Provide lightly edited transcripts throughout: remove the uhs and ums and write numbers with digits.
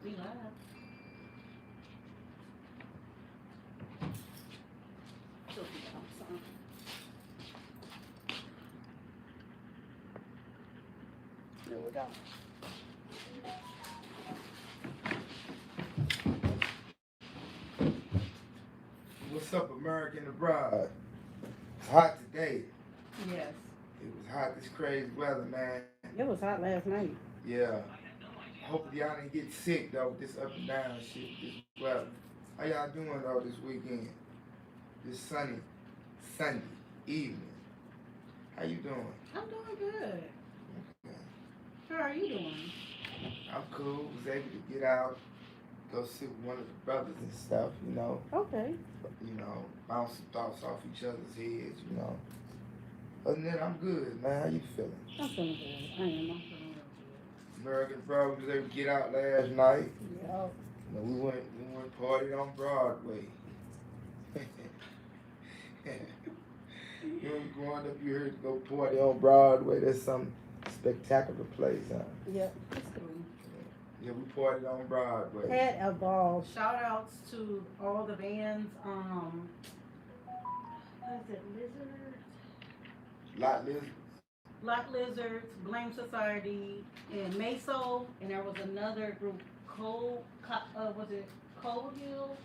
We live. She'll be out some. There we go. What's up, American Abroad? It's hot today. Yes. It was hot, this crazy weather, man. It was hot last night. Yeah. Hopefully y'all didn't get sick though with this up and down shit, this weather. How y'all doing though this weekend? This Sunday evening. How you doing? I'm doing good. Yeah. How are you doing? I'm cool. Was able to get out, go sit with one of the brothers and stuff, Okay. bounce some thoughts off each other's heads, Other than that, I'm good, man. How you feeling? I'm feeling good. I am. I'm feeling real American Bro was able to get out last night. good. Yeah. We went partied on Broadway. Growing up, you heard to go party on Broadway. That's some spectacular place, huh? Yep. It's cool. Yeah, we partied on Broadway. Had a ball. Shout outs to all the bands. What is it? Lizard? Lot Lizards. Lot Lizards, Blame Society, and Meso, and there was another group, was it Cold Hill?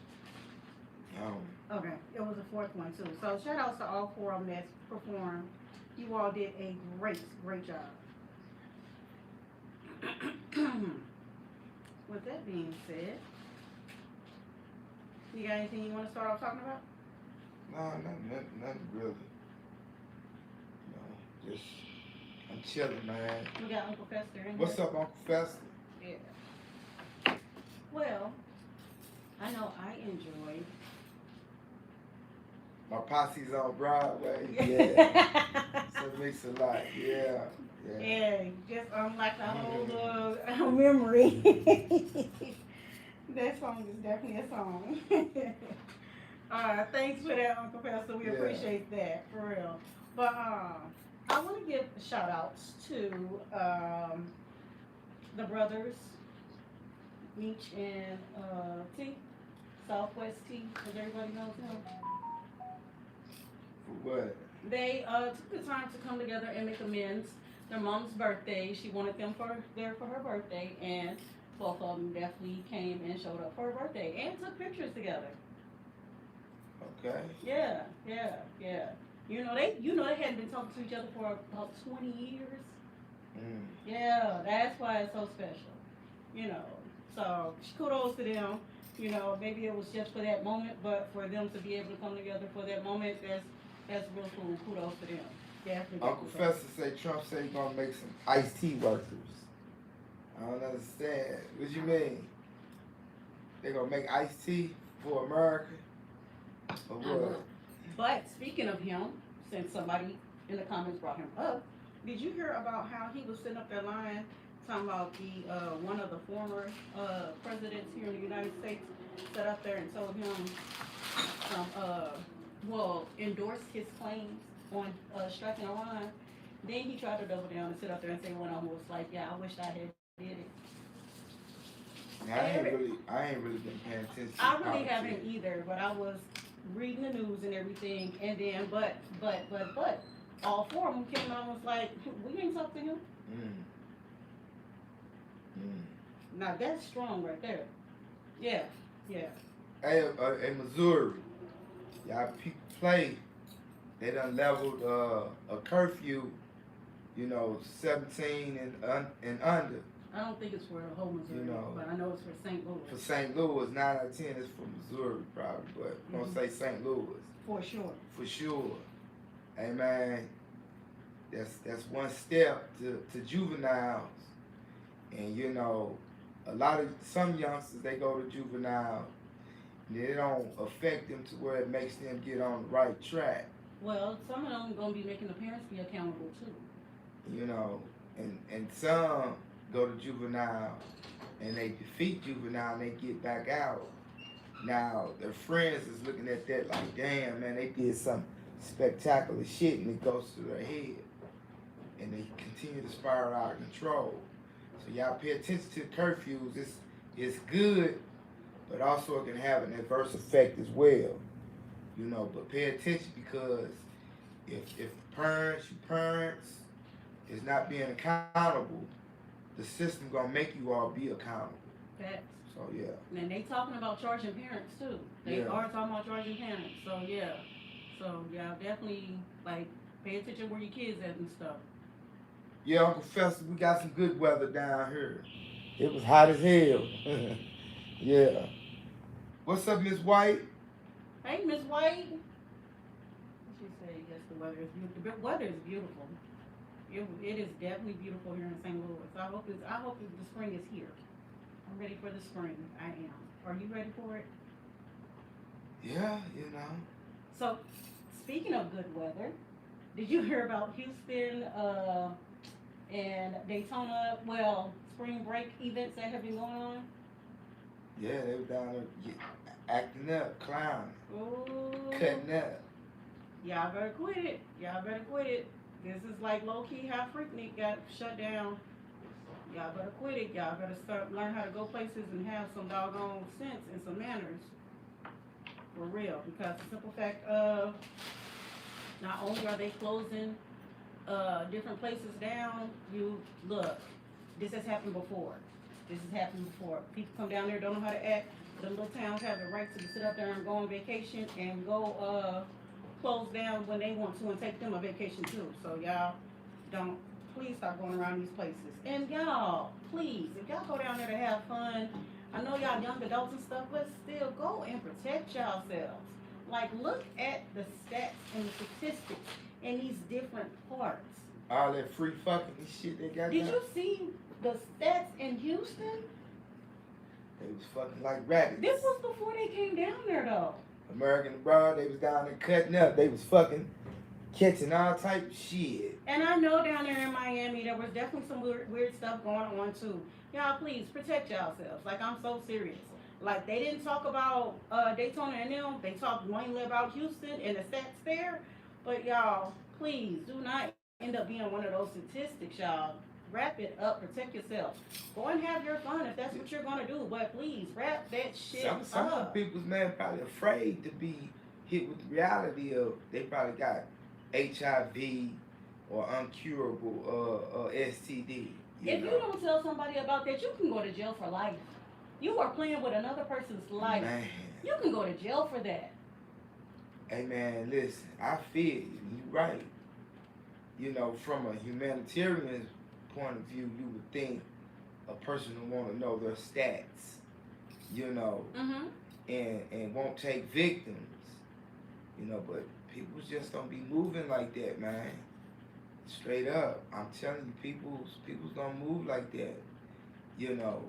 Okay, it was a fourth one too. So shout outs to all four of them that performed. You all did a great job. With that being said, you got anything you want to start off talking about? No, nothing really. Just I'm chilling, man. We got Uncle Fester in What's here. up, Uncle Fester? Yeah. Well, I know I enjoyed. My posse's on Broadway. Yeah. So it makes a lot. Yeah. Yeah, just like the whole memory. That song is definitely a song. Thanks for that, Uncle Pastor. We Yeah. appreciate that, for real. But I want to give shout outs to the brothers, Meech and T, Southwest T, because everybody knows him. For what? They took the time to come together and make amends. Their mom's birthday, she wanted them there for her birthday, and both of them definitely came and showed up for her birthday and took pictures together. Okay. Yeah. You know they hadn't been talking to each other for about 20 years. Yeah, that's why it's so special. So kudos to them. Maybe it was just for that moment, but for them to be able to come together for that moment, that's real cool. Kudos to them. Definitely. Uncle Fester say Trump say he gonna make some iced tea workers. I don't understand. What you mean? They gonna make iced tea for America? Or what? But speaking of him, since somebody in the comments brought him up, did you hear about how he was sitting up there lying, talking about the one of the former presidents here in the United States sat up there and told him endorsed his claims on striking Iran. Then he tried to double down and sit up there and say one almost like, yeah, I wish I had did it. I ain't really been paying attention. I really haven't either, but I was reading the news and everything, and then but all four of them came out and was like, we ain't talked to him. Now that's strong right there. Yeah. Hey, in Missouri, y'all people play. They done leveled a curfew, 17 and under. I don't think it's for the whole Missouri, but I know it's for St. Louis. For St. Louis, 9 out of 10 is for Missouri probably, but I'm gonna say St. Louis. For sure. For sure. Hey man, that's one step to juveniles. And some youngsters they go to juvenile, and they don't affect them to where it makes them get on the right track. Well, some of them gonna be making the parents be accountable too. And some go to juvenile and they defeat juvenile and they get back out. Now their friends is looking at that like, damn man, they did some spectacular shit, and it goes to their head. And they continue to spiral out of control. So y'all pay attention to the curfews. it's good, but also it can have an adverse effect as well. You know, but pay attention because if parents is not being accountable, the system gonna make you all be accountable. Facts. So yeah. And they talking about charging parents too. They are talking about charging parents. So yeah. So yeah, definitely like pay attention where your kids at and stuff. Yeah, Uncle Fester, we got some good weather down here. It was hot as hell. Yeah. What's up, Miss White? Hey, Miss White. She said yes, the weather is beautiful. The weather is beautiful. It is definitely beautiful here in St. Louis. I hope the spring is here. I'm ready for the spring. I am. Are you ready for it? Yeah, you know. So, speaking of good weather, did you hear about Houston and Daytona? Well, spring break events that have been going on. Yeah, they were down there acting up, clowning, Ooh. cutting up. Y'all better quit it. Y'all better quit it. This is like low key how Freaknik got shut down. Y'all better quit it. Y'all better learn how to go places and have some doggone sense and some manners. For real. Because the simple fact of not only are they closing different places down, you look, this has happened before. This has happened before. People come down there, don't know how to act. The little towns have the right to sit up there and go on vacation and go close down when they want to and take them a vacation too. So y'all don't, please stop going around these places. And y'all, please, if y'all go down there to have fun, I know y'all young adults and stuff, but still go and protect yourselves. Like look at the stats and the statistics in these different parts. All that free fucking shit they got. Did you see the stats in Houston? They was fucking like rabbits. This was before they came down there though. American abroad, they was down there cutting up. They was fucking catching all type of shit. And I know down there in Miami there was definitely some weird stuff going on too. Y'all please protect yourselves. Like I'm so serious. Like they didn't talk about Daytona and them. They talked mainly about Houston and the stats there. But y'all, please do not end up being one of those statistics, y'all. Wrap it up, protect yourself. Go and have your fun if that's what you're gonna do. But please wrap that shit Some up. people's man probably afraid to be hit with the reality of they probably got HIV or uncurable STD. If you don't tell somebody about that, you can go to jail for life. You are playing with another person's life. Man. You can go to jail for that. Hey man, listen, I feel you. You're right. You know, from a humanitarian point of view, you would think a person would want to know their stats, you know, and won't take victims, you know, but people just don't be moving like that, man. Straight up, I'm telling you, people's don't move like that, you know,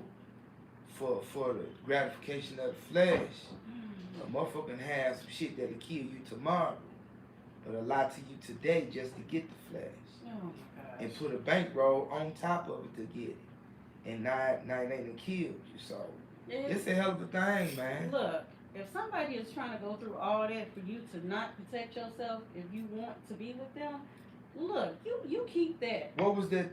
for the gratification of the flesh. A motherfucker can have some shit that'll kill you tomorrow, but a lot to you today just to get the flesh. Oh my gosh. And put a bankroll on top of it to get it. And now it ain't gonna kill you. So it's a hell of a thing, man. Look, if somebody is trying to go through all that for you to not protect yourself, if you want to be with them, look, you keep that. What was that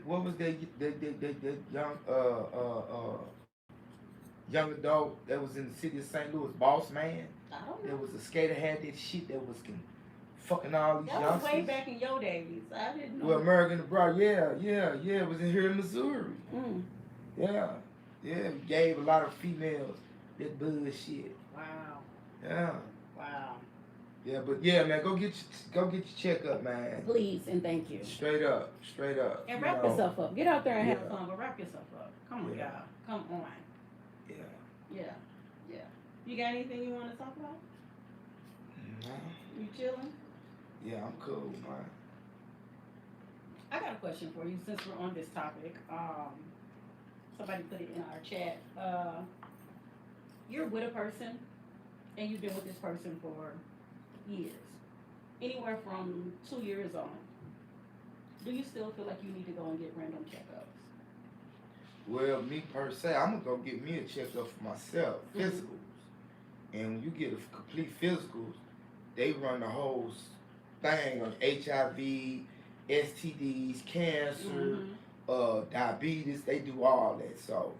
young adult that was in the city of St. Louis, Boss Man? I don't know. There was a skater had that shit that was fucking all these youngsters. That was way back in your days. I didn't know. Well, American abroad, yeah, it was in here in Missouri. Yeah, we gave a lot of females that bullshit. Wow. Yeah. Wow. Yeah, but yeah, man, go get your checkup, man. Please and thank you. Straight up. And wrap yourself up. Get out there and have fun, but wrap yourself up. Come on, y'all. Come on. Yeah. You got anything you want to talk about? No. You chilling? Yeah, I'm cool, man. I got a question for you since we're on this topic. Somebody put it in our chat. You're with a person and you've been with this person for years, anywhere from 2 years on. Do you still feel like you need to go and get random checkups? Well, me per se, I'm gonna go get me a checkup for myself, physicals. And when you get a complete physicals, they run the whole thing on HIV, STDs, cancer, diabetes. They do all that. So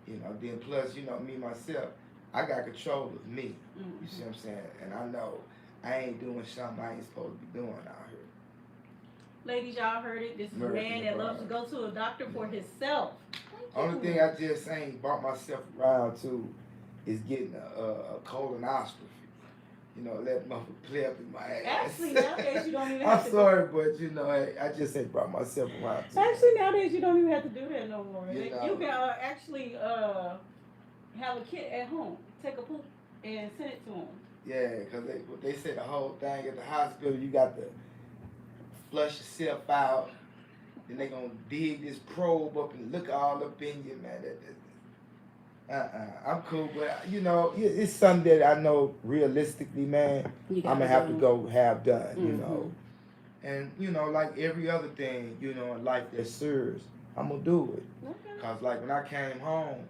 You know, then plus, you know, me myself, I got control of me. Mm-hmm. You see what I'm saying? And I know I ain't doing something I ain't supposed to be doing out here. Ladies, y'all heard it. This is a man that loves to go to a doctor for himself. Only thing I just ain't brought myself around to is getting a colonoscopy. You know, let motherfucker play up in my ass. Actually, nowadays you don't even have I'm sorry, but you know, I just ain't brought myself around to Actually, nowadays you don't even have to do that no more. You know. You can actually have a kid at home, take a poop, and send it to them. Yeah, because they say the whole thing at the hospital, you got to flush yourself out. Then they gonna dig this probe up and look all up in you, man. I'm cool, but you know, it's something that I know realistically, man, I'm gonna have to go have done, you know. And you know, like every other thing, you know, in life that serves, I'm gonna do it. Okay. Cause like when I came home,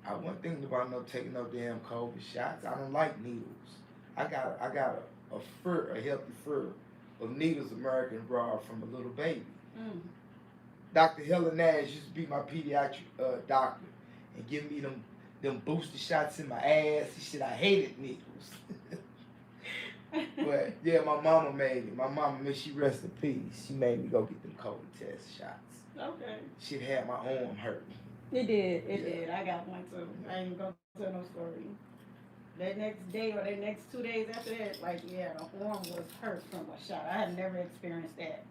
I wasn't thinking about taking no damn COVID shots. I don't like needles. I got a healthy fur of needles American abroad from a little baby. Dr. Helen Nash used to be my pediatric doctor and give me them booster shots in my ass. She said I hated needles. But yeah, my mama made me. My mama, may she rest in peace, she made me go get them COVID test shots. Okay. She'd had my arm hurt. It did. I got one too. I ain't gonna tell no story. That next day or that next 2 days after that, like, yeah, the arm was hurt from a shot. I had never experienced that.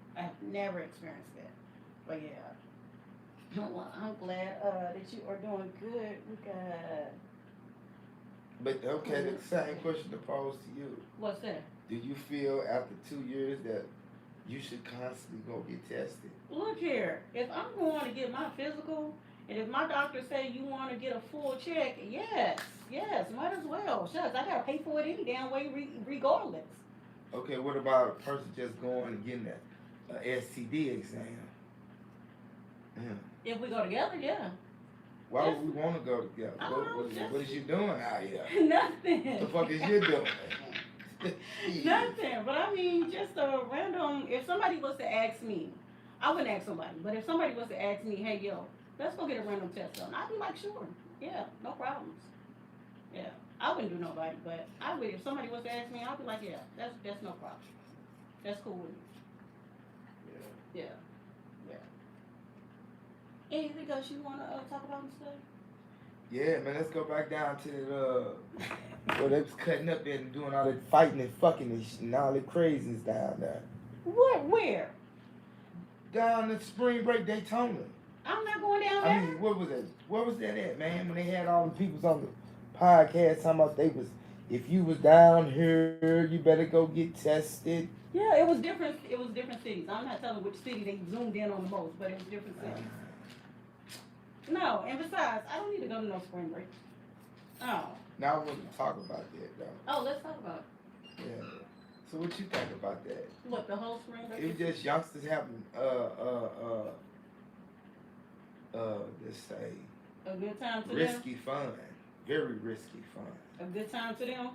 But yeah, I'm glad that you are doing good. We got. But okay, the same question to pose to you. What's that? Do you feel after 2 years that you should constantly go get tested? Look here, if I'm going to get my physical, and if my doctor say you want to get a full check, yes, might as well. Shucks, I gotta pay for it any damn way, regardless. Okay, what about a person just going and getting that STD exam? If we go together, yeah. Why would we want to go together? What is you doing out here? Nothing. What the fuck is you doing? Nothing. But I mean, just a random. If somebody was to ask me, I wouldn't ask somebody. But if somebody was to ask me, hey, yo, let's go get a random test done, I'd be like, sure. Yeah, no problems. Yeah, I wouldn't do nobody, but I would. If somebody was to ask me, I'd be like, yeah, that's no problem. That's cool with me. Yeah. Anything else you want to talk about and stuff? Yeah, man, let's go back down to where they was cutting up there and doing all that fighting and fucking and all that craziness down there. What? Where? Down at Spring Break Daytona. I'm not going down there. I mean, what was that? Where was that at, man? When they had all the people on the podcast talking about if you was down here, you better go get tested. Yeah, it was different. It was different cities. I'm not telling which city they zoomed in on the most, but it was different cities. No, and besides, I don't need to go to no spring break. Oh. Now I want to talk about that, though. Oh, let's talk about it. Yeah. So what you think about that? What, the whole spring break? It was just youngsters having let's say a good time to risky fun. Very risky fun. A good time to them?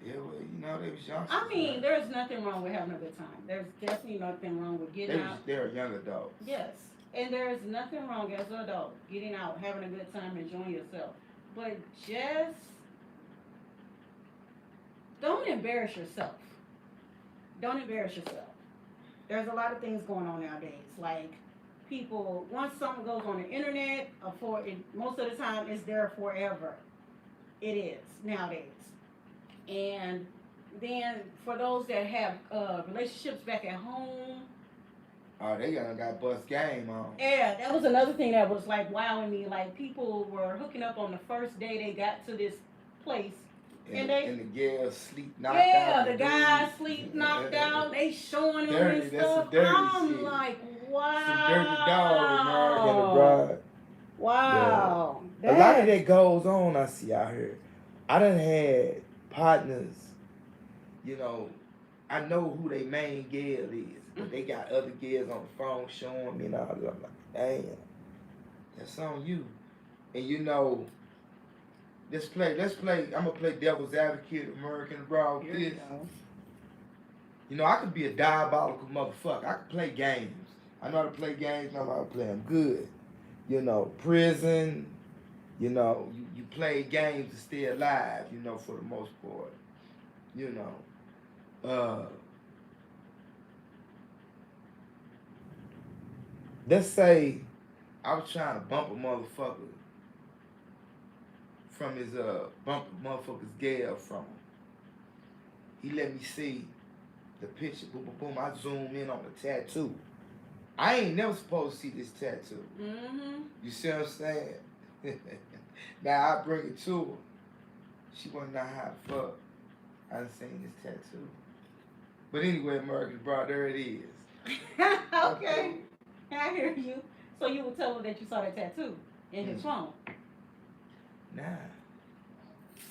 Yeah, well, you know, they was youngsters. I mean, there's nothing wrong with having a good time. There's definitely nothing wrong with getting out. They're young adults. Yes. And there's nothing wrong as an adult getting out, having a good time, enjoying yourself. But just don't embarrass yourself. Don't embarrass yourself. There's a lot of things going on nowadays. Like people, once something goes on the internet, most of the time it's there forever. It is nowadays. And then for those that have relationships back at home. Oh, they got bust game on. Yeah, that was another thing that was like wowing me. Like people were hooking up on the first day they got to this place. And the girls sleep knocked out. Yeah, the guys sleep knocked out. They showing them and stuff. I'm shit. Like, wow. Some dirty dog American abroad. Wow. Yeah. A lot of that goes on, I see out here. I done had partners, you know, I know who their main girl is, but they got other girls on the phone showing me and all that. I'm like, damn, that's on you. And you know, let's play, I'm gonna play devil's advocate, American abroad with this. You know, I could be a diabolical motherfucker. I could play games. I know how to play games, I know how to play them good. You know, prison, You know, you play games to stay alive, you know, for the most part. You know. Let's say I was trying to bump a motherfucker from his bump a motherfucker's Gale from him. He let me see the picture, boom, boom, boom. I zoom in on the tattoo. I ain't never supposed to see this tattoo. Mm-hmm. You see what I'm saying? Now I bring it to her. She wanna know how the fuck I done seen this tattoo. But anyway, American Broad, there it is. Okay. I hear you. So you would tell her that you saw that tattoo in his phone. Nah.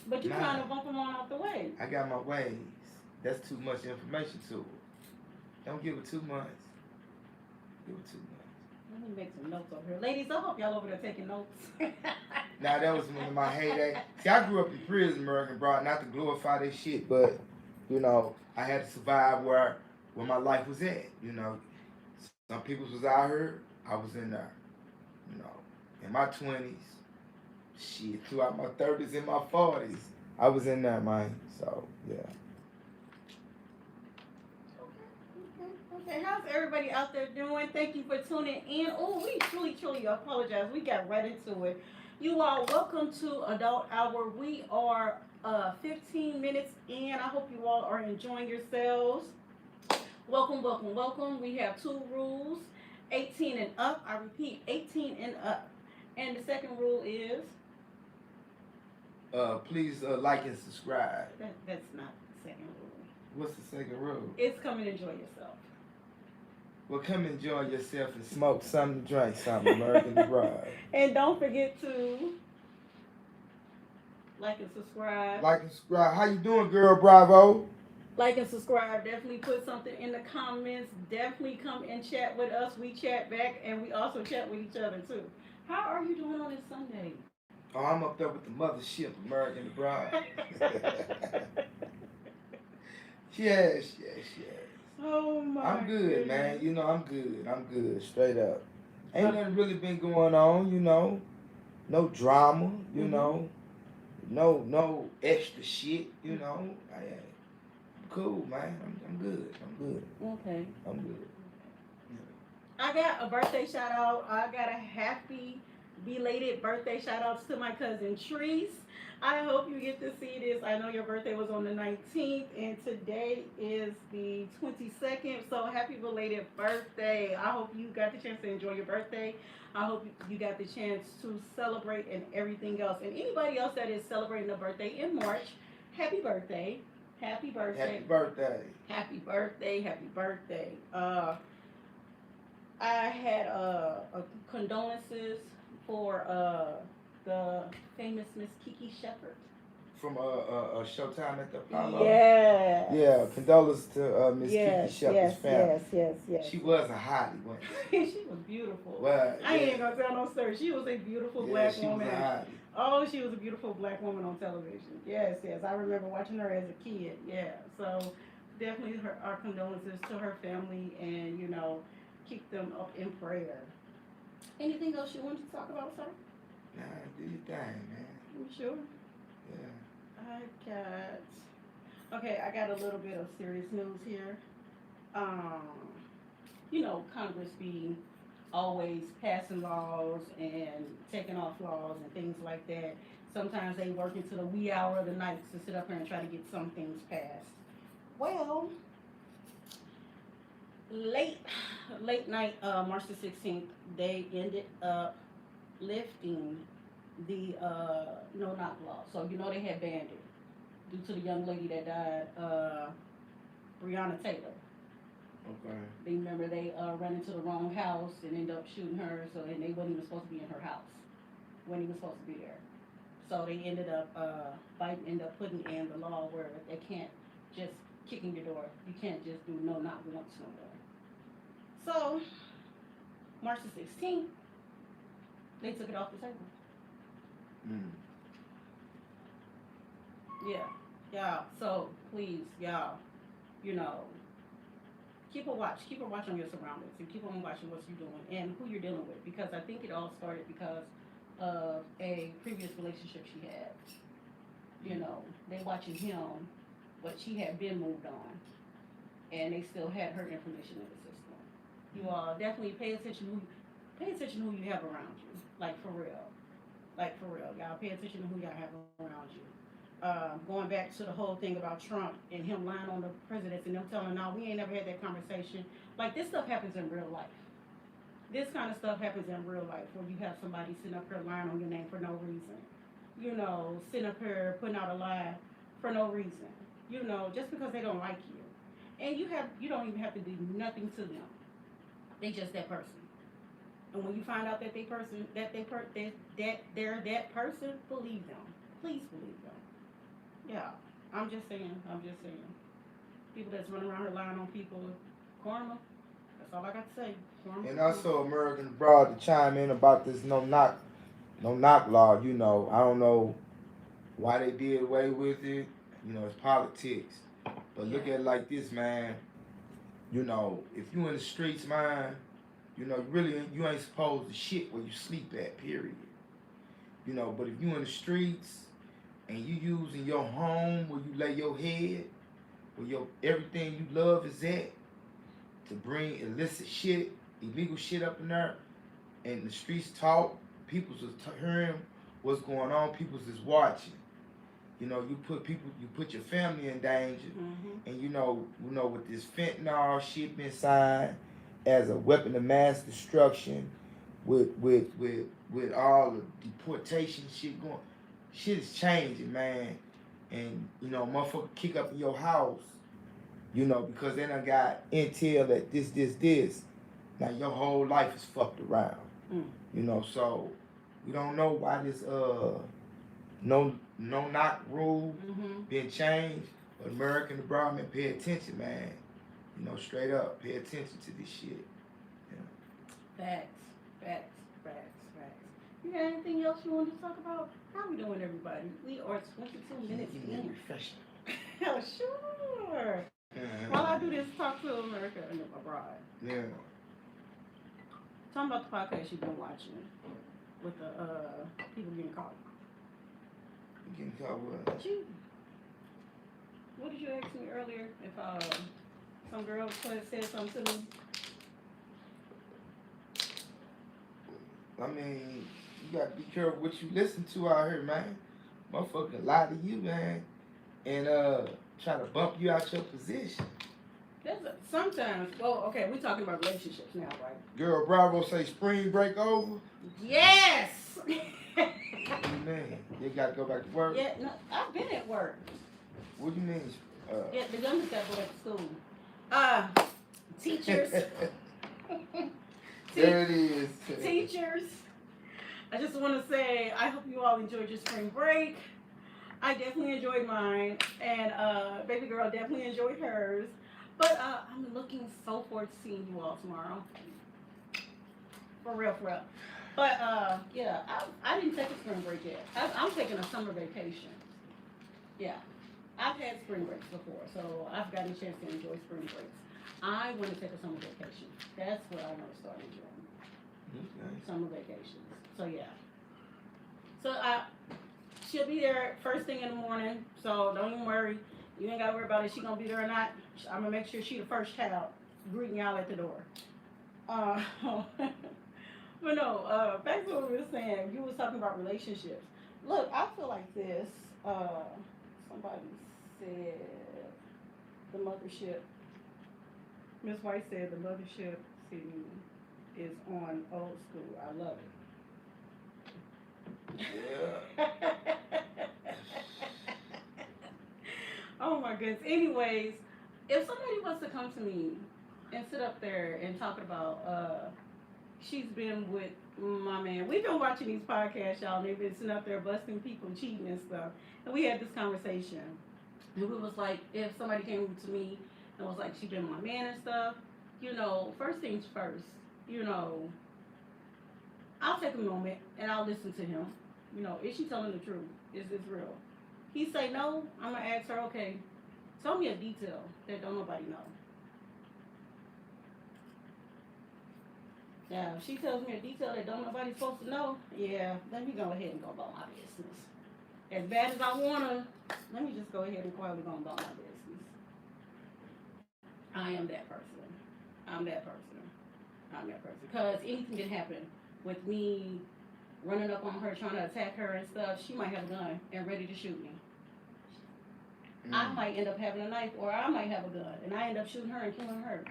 But you trying to bump him on out the way. I got my ways. That's too much information to her. Don't give her 2 months. Give her 2 months. Let me make some notes over here. Ladies, I hope y'all over there taking notes. Now that was one of my heyday. See, I grew up in prison, American Broad, not to glorify this shit, but you know, I had to survive where my life was at. You know, some people was out here, I was in there. You know, in my 20s, shit, throughout my 30s and my 40s, I was in there, man. So yeah. Okay, how's everybody out there doing? Thank you for tuning in. Oh, we truly apologize. We got right into it. You all, welcome to Adult Hour. We are 15 minutes in. I hope you all are enjoying yourselves. Welcome. We have 2 rules, 18 and up. I repeat, 18 and up. And the second rule is? Please like and subscribe. That's not the second rule. What's the second rule? It's come and enjoy yourself. Well, come enjoy yourself and smoke something, drink something, American Broad. And don't forget to like and subscribe. Like and subscribe. How you doing, girl? Bravo. Like and subscribe. Definitely put something in the comments. Definitely come and chat with us. We chat back, and we also chat with each other too. How are you doing on this Sunday? Oh, I'm up there with the mothership, American Broad. Yes. Oh my. I'm good, goodness. man. You know, I'm good. Straight up. Ain't nothing really been going on, you know. No drama, you know. No extra shit, you know. I'm cool, man. I'm good. Okay. I'm good. I got a birthday shout out. I got a happy belated birthday shout outs to my cousin Treese. I hope you get to see this. I know your birthday was on the 19th and today is the 22nd. So happy belated birthday. I hope you got the chance to enjoy your birthday. I hope you got the chance to celebrate and everything else. And anybody else that is celebrating a birthday in March, happy birthday. Happy birthday. Happy birthday. Happy birthday. Happy birthday. I had a condolences for the famous Miss Kiki Shepherd. From Showtime at the Apollo. Yes. Yeah, condolences to Miss Kiki Shepherd's family. Yes. She was a hottie, wasn't she? She was beautiful. Well, I ain't gonna tell no story. She was a beautiful black woman. Was a hottie. Oh, she was a beautiful black woman on television. Yes. I remember watching her as a kid. Yeah. So definitely our condolences to her family, and you know, keep them up in prayer. Anything else you want to talk about, sir? Nah, do your thing, man. You sure? Yeah. I got a little bit of serious news here. You know, Congress be always passing laws and taking off laws and things like that. Sometimes they work into the wee hour of the night to sit up here and try to get some things passed. Well, late night, March the 16th, they ended up lifting the no-knock law. So, you know, they had banned it due to the young lady that died, Breonna Taylor. Okay. They remember they ran into the wrong house and ended up shooting her, so and they wasn't even supposed to be in her house when he was supposed to be there. So they ended up, Biden ended up putting in the law where they can't just kick in your door. You can't just do no-knock once no more. So, March the 16th, they took it off the table. Yeah, y'all. So please, y'all, you know, keep a watch on your surroundings and keep on watching what you're doing and who you're dealing with, because I think it all started because of a previous relationship she had. You know, they watching him, but she had been moved on, and they still had her information in the system. You all definitely pay attention who you have around you, like for real, y'all pay attention to who y'all have around you. Going back to the whole thing about Trump and him lying on the presidency and them telling, no, we ain't never had that conversation. Like, this stuff happens in real life. This kind of stuff happens in real life where you have somebody sitting up here lying on your name for no reason. You know, sitting up here putting out a lie for no reason. You know, just because they don't like you. And you don't even have to do nothing to them. They just that person. And when you find out that they're that person, believe them. Please believe them. Yeah, I'm just saying. People that's running around here lying on people, karma. That's all I got to say. Karma. And also, American Abroad to chime in about this no knock law. You know, I don't know why they did away with it. You know, it's politics. But look at it like this, man. You know, if you in the streets, man, you know, you ain't supposed to shit where you sleep at, period. You know, but if you in the streets and you using your home where you lay your head, where your everything you love is at, to bring illicit shit, illegal shit up in there, and the streets talk, people's is hearing what's going on, people's is watching. You know, you put your family in danger, and you know with this fentanyl shit been signed as a weapon of mass destruction, with all the deportation shit going, shit is changing, man. And you know, motherfucker kick up in your house, you know, because they done got intel that this. Now your whole life is fucked around, you know. So we don't know why this no knock rule been changed. But American Abroad, man, pay attention, man. You know, straight up, pay attention to this shit. Yeah. Facts. You got anything else you want to talk about? How we doing, everybody? We are 22 minutes in. Refreshing. Oh, sure. While I do this, talk to America Abroad. Yeah. Talk about the podcast you've been watching with the people getting caught. Getting caught what? What did you ask me earlier? If some girl said something to me? I mean, you gotta be careful what you listen to out here, man. Motherfucker lie to you, man, and try to bump you out your position. Sometimes, well, okay, we're talking about relationships now, right? Girl Bravo say spring break over. Yes. Man, you gotta go back to work. Yeah, no, I've been at work. What do you mean? Yeah, the youngest got to go back to school. Teachers. There it is. Teachers. I just want to say, I hope you all enjoyed your spring break. I definitely enjoyed mine, and baby girl definitely enjoyed hers. But I'm looking so forward to seeing you all tomorrow. For real. But yeah, I didn't take a spring break yet. I'm taking a summer vacation. Yeah, I've had spring breaks before, so I've gotten a chance to enjoy spring breaks. I want to take a summer vacation. That's what I want to start enjoying. Okay. Summer vacations. So yeah. So she'll be there first thing in the morning. So don't even worry. You ain't gotta worry about if she gonna be there or not. I'm gonna make sure she the first child greeting y'all at the door. But no, back to what we were saying. You was talking about relationships. Look, I feel like this. Somebody said the mothership. Miss White said the mothership city is on old school. I love it. Yeah. Oh my goodness. Anyways, if somebody wants to come to me and sit up there and talk about she's been with my man. We've been watching these podcasts, y'all, and they've been sitting up there busting people cheating and stuff. And we had this conversation. And we was like, if somebody came to me and was like, she been my man and stuff, you know, first things first, you know, I'll take a moment and I'll listen to him. You know, is she telling the truth? Is this real? He say no, I'm gonna ask her, okay, tell me a detail that don't nobody know. Now, if she tells me a detail that don't nobody supposed to know, yeah, let me go ahead and go about my business. As bad as I wanna, let me just go ahead and quietly go about my business. I am that person. I'm that person. I'm that person. Because anything can happen with me running up on her, trying to attack her and stuff. She might have a gun and ready to shoot me. I might end up having a knife, or I might have a gun, and I end up shooting her and killing her.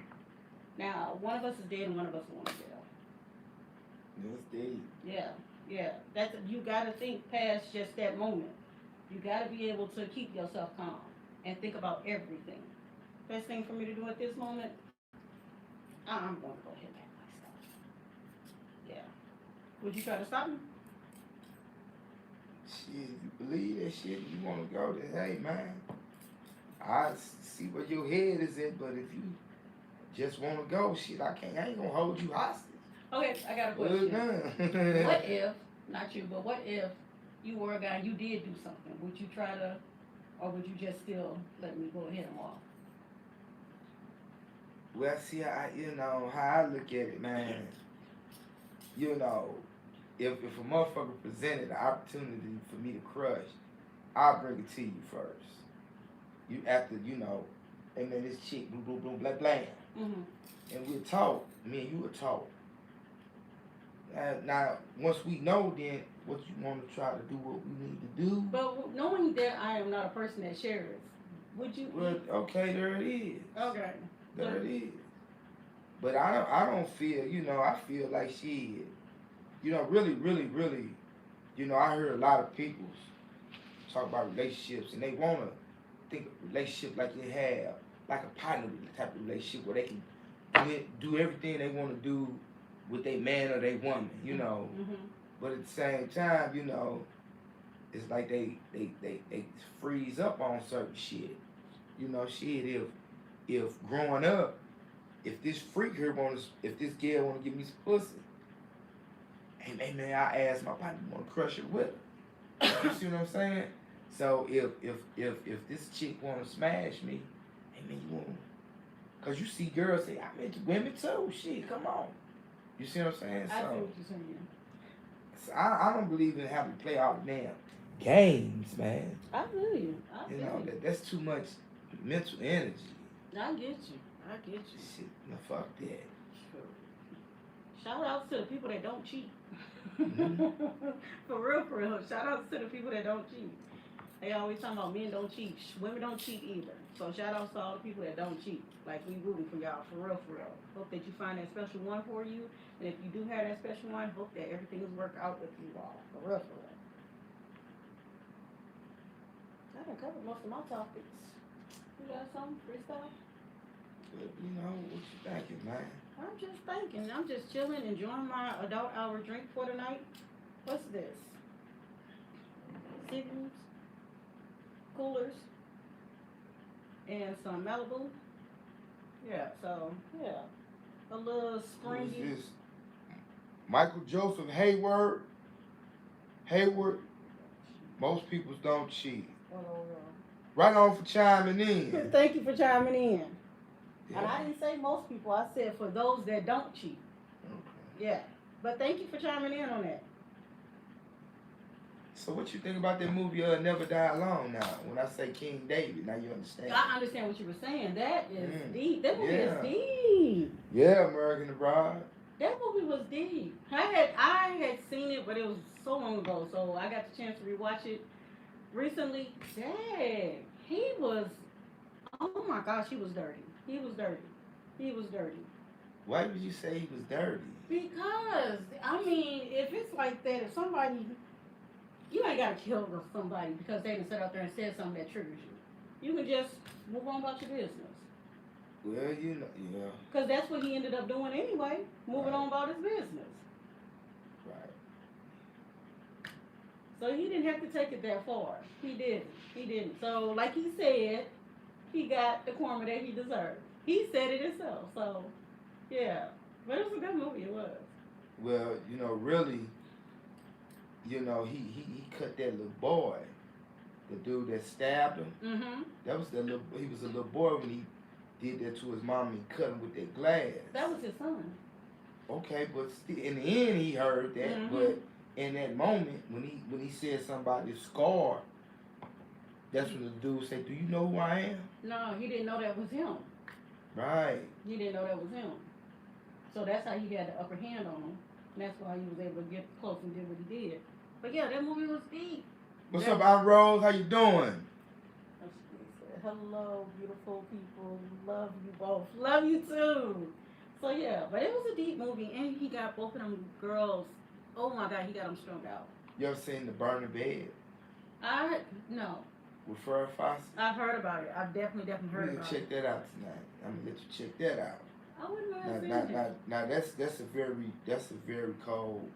Now, one of us is dead and one of us is going to jail. That's deep. Yeah. That's, you gotta think past just that moment. You gotta be able to keep yourself calm and think about everything. Best thing for me to do at this moment, I'm going to go ahead and pack my stuff. Yeah. Would you try to stop me? Shit, if you believe that shit and you want to go, then hey, man, I see where your head is at, but if you just want to go, shit, I ain't gonna hold you hostage. Okay, I got a question. What if, not you, but what if you were a guy and you did do something? Would you try to, or would you just still let me go ahead and walk? Well, see, how I look at it, man. You know, if a motherfucker presented an opportunity for me to crush, I'll bring it to you first. You after, hey man, this chick, boom, boom, boom, blah, blah. Mm-hmm. And we'll talk. Me and you will talk. Now, once we know, then what you want to try to do, what we need to do. But knowing that I am not a person that shares, would you? Well, okay, there it is. Okay. There it is. But I don't feel, I feel like she, really, really, really, I heard a lot of people talk about relationships, and they want to think of relationship like they have, like a partner type of relationship where they can do everything they want to do with their man or their woman, Mm-hmm. But at the same time, it's like they freeze up on certain shit. Shit, if growing up, if this freak here if this girl wanna give me some pussy, hey man, I ask my partner wanna crush it with her. You see what I'm saying? So if this chick wanna smash me, hey man, you wanna, cause you see girls say, I'm into women too. Shit, come on. You see what I'm saying? I see what you're saying. So I don't believe in having to play all the damn games, man. I feel you. That's too much mental energy. I get you. Shit, no, fuck that. Shout outs to the people that don't cheat. Mm-hmm. For real. Shout outs to the people that don't cheat. They always talking about men don't cheat. Women don't cheat either. So shout outs to all the people that don't cheat. Like, we rooting for y'all, for real. Hope that you find that special one for you. And if you do have that special one, hope that everything is work out with you all. For real. I done covered most of my topics. You got something? Freestyle? What you thinking, man? I'm just thinking. I'm just chilling, enjoying my adult hour drink for the night. What's this? Seagulls, coolers, and some Malibu. Yeah, a little springy. Who is this? Michael Joseph Hayward. Most people don't cheat. Oh, Right on for chiming in. Thank you for chiming in. Yeah. And I didn't say most people. I said for those that don't cheat. Okay. Yeah, but thank you for chiming in on that. So what you think about that movie Never Die Alone now? When I say King David, now you understand. I understand what you were saying. That is deep. That movie Yeah. is deep. Yeah, American Bride. That movie was deep. I had seen it, but it was so long ago, so I got the chance to rewatch it recently. Dang, he was. Oh my gosh, he was dirty. He was dirty. Why would you say he was dirty? Because I mean, if it's like that, if somebody, you ain't gotta kill somebody because they done sat out there and said something that triggers you. You can just move on about your business. Well, yeah. Because that's what he ended up doing anyway, moving on about his business. Right. So he didn't have to take it that far. He didn't. So like he said, he got the karma that he deserved. He said it himself. So, yeah. But it was a good movie, it was. Well, really, he cut that little boy, the dude that stabbed him. Mm-hmm. He was a little boy when he did that to his mom and cut him with that glass. That was his son. Okay, but still, in the end, he heard that. Mhm. But in that moment, when he said somebody's scar, that's when the dude said, "Do you know who I am?" No, he didn't know that was him. Right. He didn't know that was him. So that's how he had the upper hand on him. And that's why he was able to get close and did what he did. But yeah, that movie was deep. What's up, Aunt Rose? How you doing? Hello, beautiful people. Love you both. Love you too. So yeah, but it was a deep movie, and he got both of them girls. Oh my God, he got them strung out. You ever seen The Burning Bed? No. With Farrah Fawcett? I've heard about it. I've definitely heard about it. Check that out tonight. I'm gonna let you check that out. I wouldn't mind seeing it. Now that's a very cold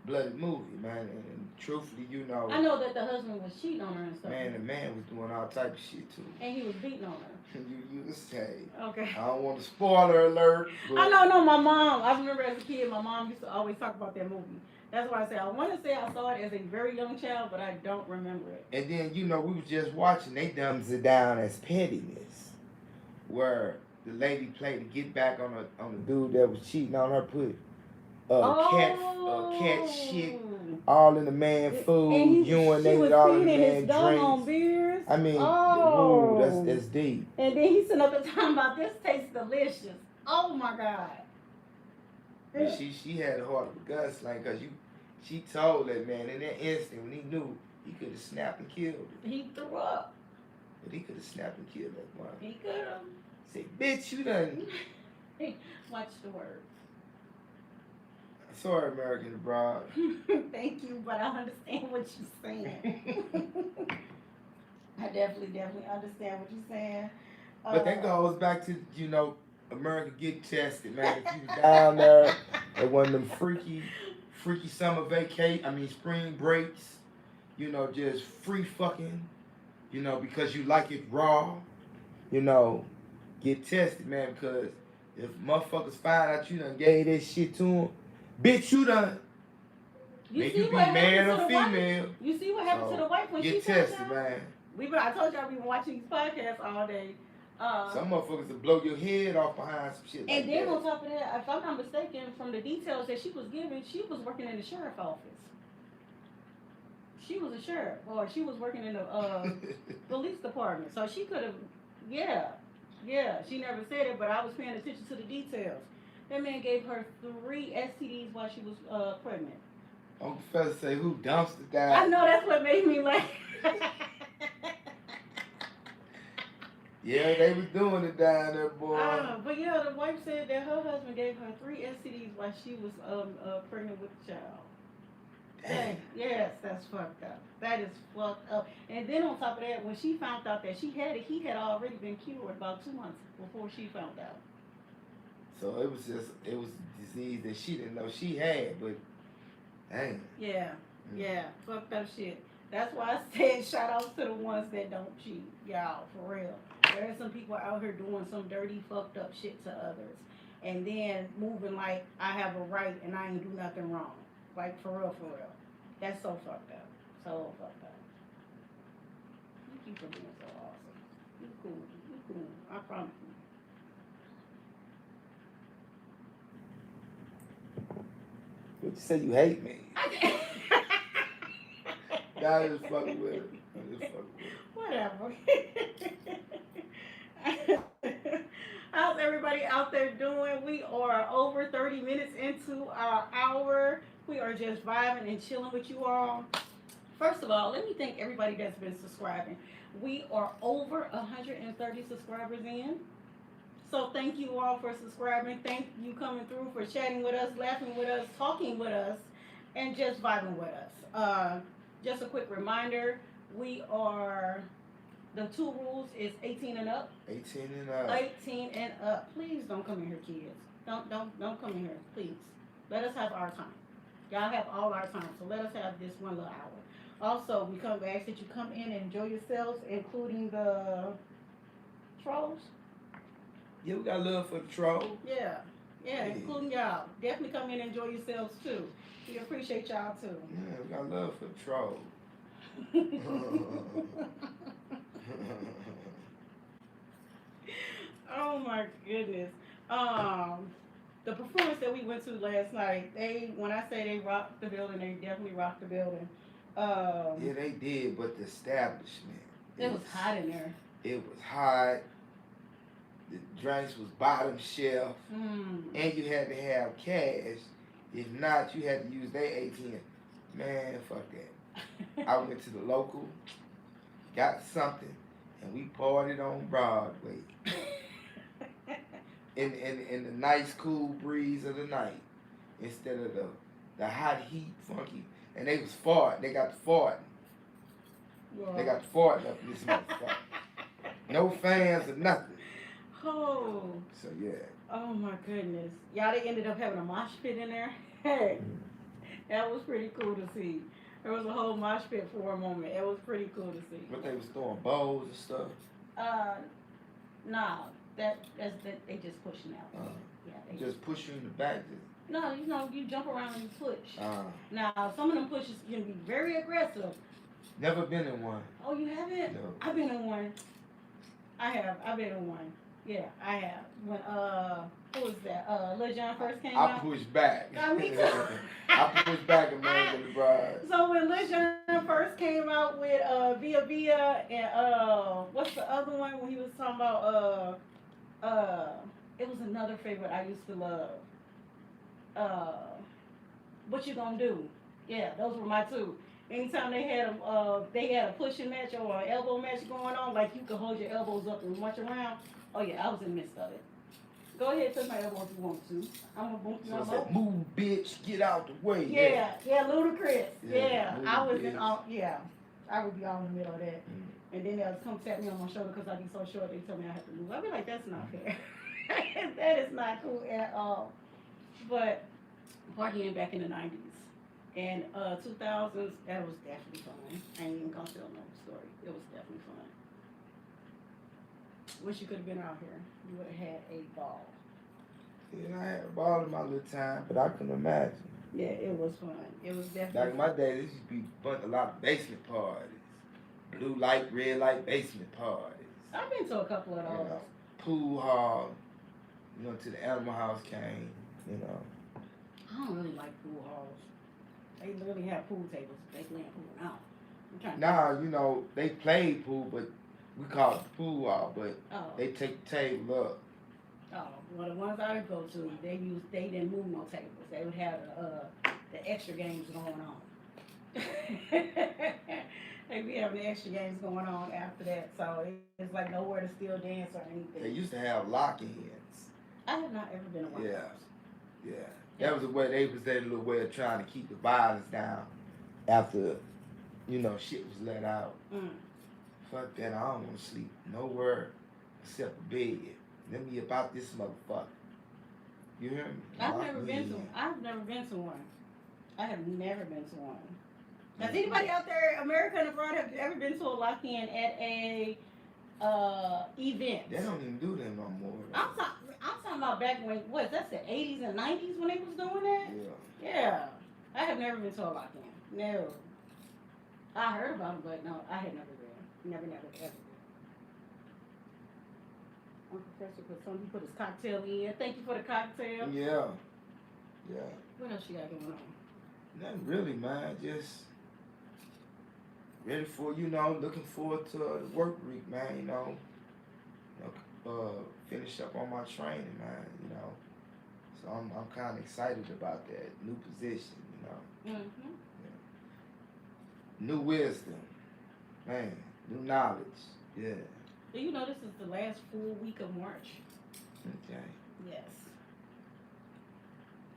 blooded movie, man. And truthfully, you know, I know that the husband was cheating on her and stuff. Man, the man was doing all type of shit too. And he was beating on her. you say. Okay. I don't want to spoiler alert. But I know. My mom. I remember as a kid, my mom used to always talk about that movie. That's why I say I want to say I saw it as a very young child, but I don't remember it. And then we was just watching. They dumbs it down as pettiness, where the lady played to get back on the dude that was cheating on her, put cat shit all in the man food, urinated all in the man drinks. Beers. I mean, that's deep. And then he sitting up there talking about this tastes delicious. Oh my God. And she had a heart of a gunslinger because she told that man in that instant when he knew he could have snapped and killed her. He threw up. But he could have snapped and killed that one. He could have. Say, bitch, you done. Watch the words. Sorry, American Abroad. Thank you, but I understand what you're saying. I definitely understand what you're saying. But that goes back to, America get tested, man. If you was down there at one of them freaky summer spring breaks, just free fucking, because you like it raw, get tested, man, because if motherfuckers find out you done gave that shit to them, bitch, you done. Make you be man or female. You see what happened to the wife when she get tested, man. I told y'all we been watching these podcasts all day. Some motherfuckers will blow your head off behind some shit like that. And then on top of that, if I'm not mistaken, from the details that she was giving, she was working in the sheriff's office. She was a sheriff, or she was working in the police department. So she could have, yeah. She never said it, but I was paying attention to the details. That man gave her 3 STDs while she was pregnant. Uncle Fella say, who dumpster died? I know, that's what made me laugh. Yeah, they was doing it down there, boy. But yeah, the wife said that her husband gave her 3 STDs while she was pregnant with the child. Dang. Yes, that's fucked up. That is fucked up. And then on top of that, when she found out that she had it, he had already been cured about 2 months before she found out. So it was a disease that she didn't know she had, but dang. Yeah, fucked up shit. That's why I said shout out to the ones that don't cheat, y'all, for real. There are some people out here doing some dirty, fucked up shit to others, and then moving like I have a right and I ain't do nothing wrong. Like, for real. That's so fucked up. So fucked up. You keep being so awesome. You cool. I promise you. What you say you hate me? I just fucking with it. Whatever. How's everybody out there doing? We are over 30 minutes into our hour. We are just vibing and chilling with you all. First of all, let me thank everybody that's been subscribing. We are over 130 subscribers in. So thank you all for subscribing. Thank you coming through, for chatting with us, laughing with us, talking with us, and just vibing with us. Just a quick reminder, the 2 rules is 18 and up. 18 and up. 18 and up. Please don't come in here, kids. Don't come in here, please. Let us have our time. Y'all have all our time, so let us have this one little hour. Also, we ask that you come in and enjoy yourselves, including the trolls. Yeah, we got love for the troll. Yeah, including y'all. Definitely come in and enjoy yourselves too. We appreciate y'all too. Yeah, we got love for the troll. Oh my goodness. the performance that we went to last night, when I say they rocked the building, they definitely rocked the building. Yeah, they did, but the establishment. It was hot in there. It was hot. The drinks was bottom shelf, and you had to have cash. If not, you had to use their ATM. Man, fuck that. I went to the local, got something, and we partied on Broadway. in the nice cool breeze of the night, instead of the hot heat, funky. And they was farting. They got the farting. Yeah. They got the farting up in this motherfucker. No fans or nothing. Oh. So yeah. Oh my goodness. Y'all, they ended up having a mosh pit in there. Hey, that was pretty cool to see. There was a whole mosh pit for a moment. It was pretty cool to see. But they was throwing bowls and stuff. Nah. That's they just pushing out. Yeah. They just push you in the back. No, you jump around and you push. Now some of them pushes can be very aggressive. Never been in one. Oh, you haven't? No. I've been in one. I have. I've been in one. Yeah, I have. When who was that? Lil Jon first came out. I pushed back. Me too. I pushed back American the Bride. So when Lil Jon first came out with Via Via and what's the other one when he was talking about it was another favorite I used to love. What You Gonna Do? Yeah, those were my two. Anytime they had a pushing match or an elbow match going on, like you could hold your elbows up and march around. Oh yeah, I was in the midst of it. Go ahead, touch my elbow if you want to. I'm gonna bump you up. Move, bitch, get out the way. Yeah, Ludacris. Yeah, I was in all. Yeah, I would be all in the middle of that. And then they'll come tap me on my shoulder because I be so short. They tell me I have to move. I be like, that's not fair. That is not cool at all. But partying back in the 90s. And 2000s, that was definitely fun. I ain't even gonna tell no story. It was definitely fun. Wish you could have been out here. You would have had a ball. Yeah, I had a ball in my little time, but I couldn't imagine. Yeah, it was fun. It was definitely back in my day, there used to be a lot of basement parties. Blue light, red light basement parties. I've been to a couple of those. You know, pool hall. You know, to the Animal House came. You know. I don't really like pool halls. They literally have pool tables. They playing pool now. Nah, you know, they played pool, but we call it the pool hall, but they take the table up. Oh, well, the ones I would go to, they didn't move no tables. They would have the extra games going on. They be having the extra games going on after that, so it's like nowhere to still dance or anything. They used to have lock-ins. I have not ever been to one of those. Yeah. That was the way they was their little way of trying to keep the violence down after, you know, shit was let out. Fuck that, I don't want to sleep nowhere except a bed. Let me about this motherfucker. You hear me? I've never been to one. I have never been to one. Has anybody out there, American abroad, have ever been to a lock-in at a event? They don't even do that no more. I'm talking about back when, that's the 80s and 90s when they was doing that? Yeah. I have never been to a lock-in. No. I heard about it, but no, I had never been. Never, ever. Uncle Professor put his cocktail in. Thank you for the cocktail. Yeah. What else you got going on? Nothing really, man. Just ready for, looking forward to the work week, man, finish up on my training, man, So I'm kind of excited about that new position, Yeah. New wisdom, man, new knowledge, yeah. Do you know this is the last full week of March? Okay. Yes.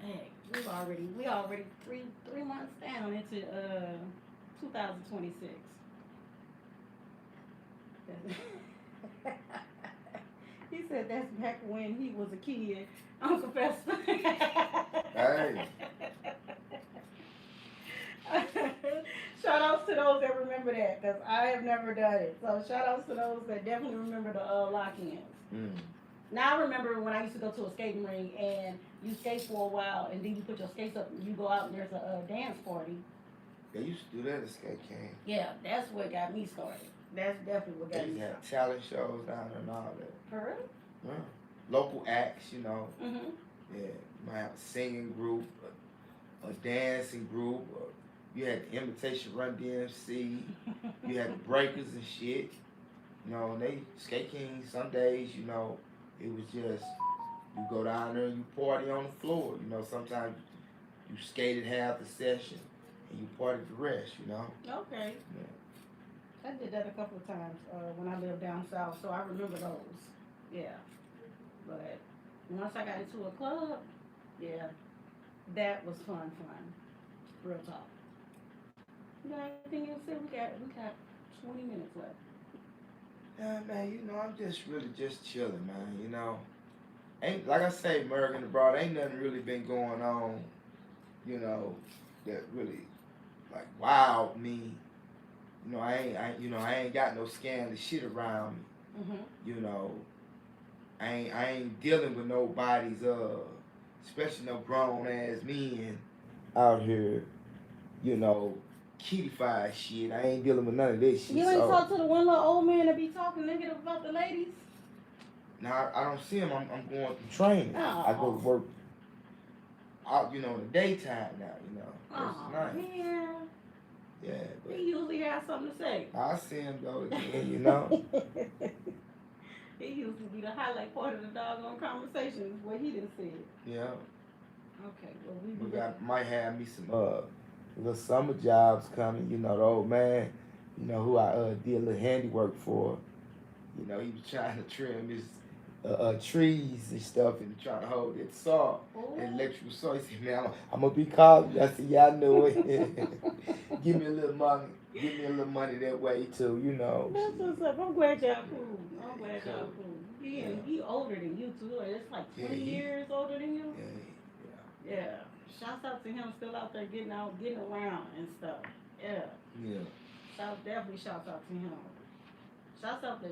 Hey, we already three months down into 2026. He said that's back when he was a kid, Uncle Fester. Hey. Shout outs to those that remember that, because I have never done it. So shout outs to those that definitely remember the lock-ins. Now I remember when I used to go to a skating ring and you skate for a while and then you put your skates up and you go out and there's a dance party. They used to do that at skate camp. Yeah, that's what got me started. That's definitely what got me started. They had talent shows down there and all that. For real? Yeah. Local acts, Mm-hmm. Yeah, you might have a singing group, a dancing group, or you had the Imitation Run DMC, you had the Breakers and shit. You know, and they Skate King some days, you know, it was just you go down there and you party on the floor. You know, sometimes you skated half the session and you partied the rest, you know. Okay. Yeah. I did that a couple of times when I lived down south, so I remember those. Yeah. But once I got into a club, yeah, that was fun. Real talk. You got anything else to say? We got 20 minutes left. Yeah, man, you know, I'm just really just chilling, man, you know. Ain't like I say, American abroad, ain't nothing really been going on, you know, that really like wowed me. You know, I ain't got no scandalous shit around me. You know, I ain't dealing with nobody's especially no grown ass men out here, you know, kitty-fied shit. I ain't dealing with none of this shit. You ain't talk to the one little old man that be talking negative about the ladies? Now I don't see him. I'm going through training. I go to work out, you know, in the daytime now, you know. Yeah. Yeah, but he usually has something to say. I see him though again, you know. He used to be the highlight part of the doggone conversations what he done said. Yeah. Okay, well we might have me some little summer jobs coming, you know, the old man, you know, who I did a little handiwork for. You know, he was trying to trim his trees and stuff and trying to hold that saw, electrical saw. He said, man, I'm going to be calling you. I said, yeah, I know it. Give me a little money. Give me a little money that way, too, you know. That's what's up. I'm glad y'all cool. He older than you, too. It's like 20 years older than you. Yeah. Shouts out to him still out there getting around and stuff. Yeah. Definitely shouts out to him. Shouts out to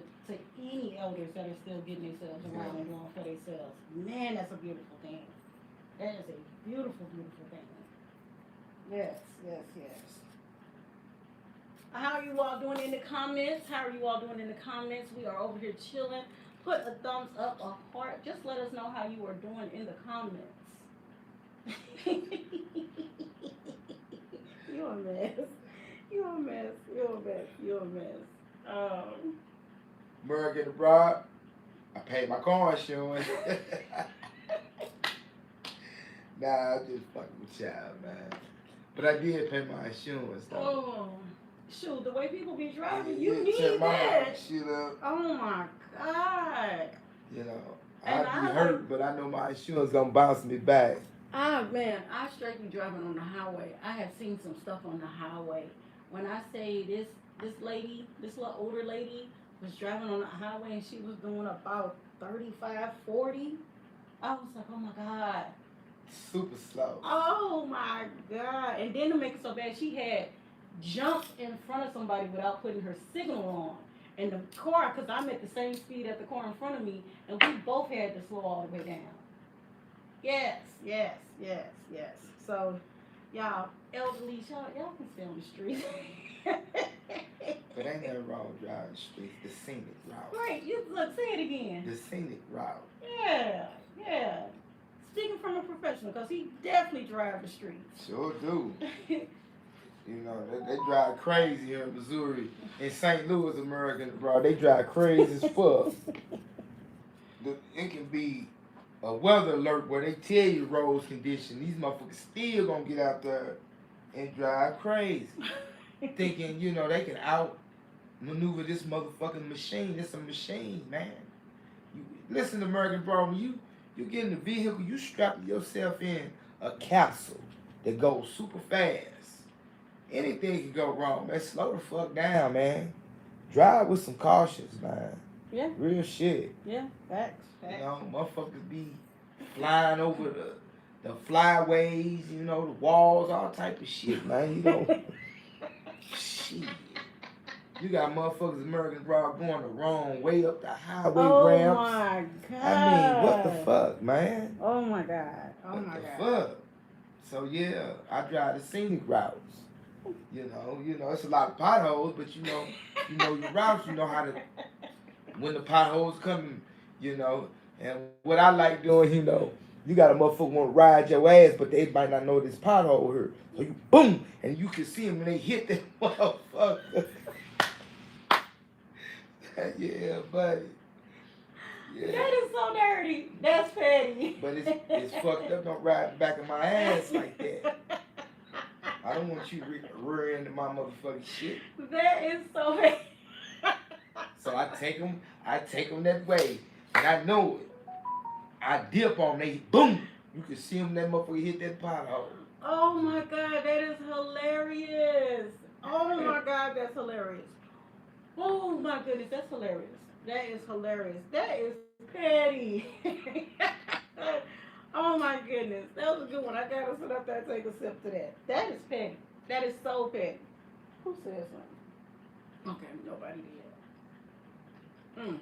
any elders that are still getting themselves around and doing for themselves. Man, that's a beautiful thing. That is a beautiful, beautiful thing. Yes. How are you all doing in the comments? We are over here chilling. Put a thumbs up, a heart. Just let us know how you are doing in the comments. You're a mess. American abroad, I paid my car insurance. Nah, I'm just fucking with y'all, man. But I did pay my insurance, though. Oh, shoot, the way people be driving, you need that. Shit up. Oh, my God. You know, I'd be hurt, but I know my insurance gonna bounce me back. Man, I straight be driving on the highway. I have seen some stuff on the highway. When I say this little older lady was driving on the highway and she was doing about 35, 40, I was like, oh my God. Super slow. Oh my God. And then to make it so bad, she had jumped in front of somebody without putting her signal on. And the car, because I'm at the same speed as the car in front of me, and we both had to slow all the way down. Yes. So, y'all, elderly, y'all can stay on the street. But ain't nothing wrong with driving the streets. The scenic route. Right, say it again. The scenic route. Yeah. Speaking from a professional, because he definitely drives the streets. Sure do. You know, they drive crazy here in Missouri. In St. Louis, American abroad, they drive crazy as fuck. It can be a weather alert where they tell you road condition. These motherfuckers still gonna get out there and drive crazy. Thinking, you know, they can outmaneuver this motherfucking machine. It's a machine, man. Listen to American Bro, when you get in the vehicle, you strap yourself in a capsule that goes super fast. Anything can go wrong, man. Slow the fuck down, man. Drive with some cautions, man. Yeah. Real shit. Yeah, facts. You know, motherfuckers be flying over the flyways, you know, the walls, all type of shit, man. You know, shit. You got motherfuckers American abroad going the wrong way up the highway ramps. Oh my God. I mean, what the fuck, man? Oh my God. What the fuck? So yeah, I drive the scenic routes. You know, it's a lot of potholes, but you know your routes. You know how to when the potholes come, you know. And what I like doing, you know, You got a motherfucker want to ride your ass, but they might not know this pothole here. So you boom, and you can see them when they hit that motherfucker. Yeah, buddy. Yeah. That is so dirty. That's petty. But it's fucked up. Don't ride back of my ass like that. I don't want you rear into my motherfucking shit. That is so petty. So I take them that way, and I know it. I dip on they boom. You can see them that motherfucker hit that pothole. Oh my God, that is hilarious. Oh my God, that's hilarious. Oh my goodness, that's hilarious. That is hilarious. That is petty. Oh my goodness, that was a good one. I gotta sit up there and take a sip to that. That is petty. That is so petty. Who said something? Okay, nobody did.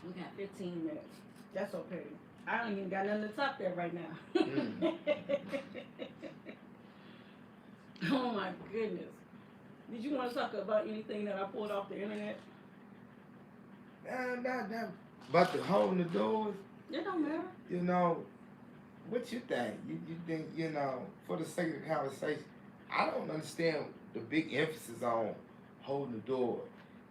We got 15 minutes. That's so petty. I don't even got nothing to top that right now. Oh my goodness. Did you want to talk about anything that I pulled off the internet? Nah. About the holding the doors? It don't matter. You know, what you think? You think, you know, for the sake of the conversation, I don't understand the big emphasis on holding the door.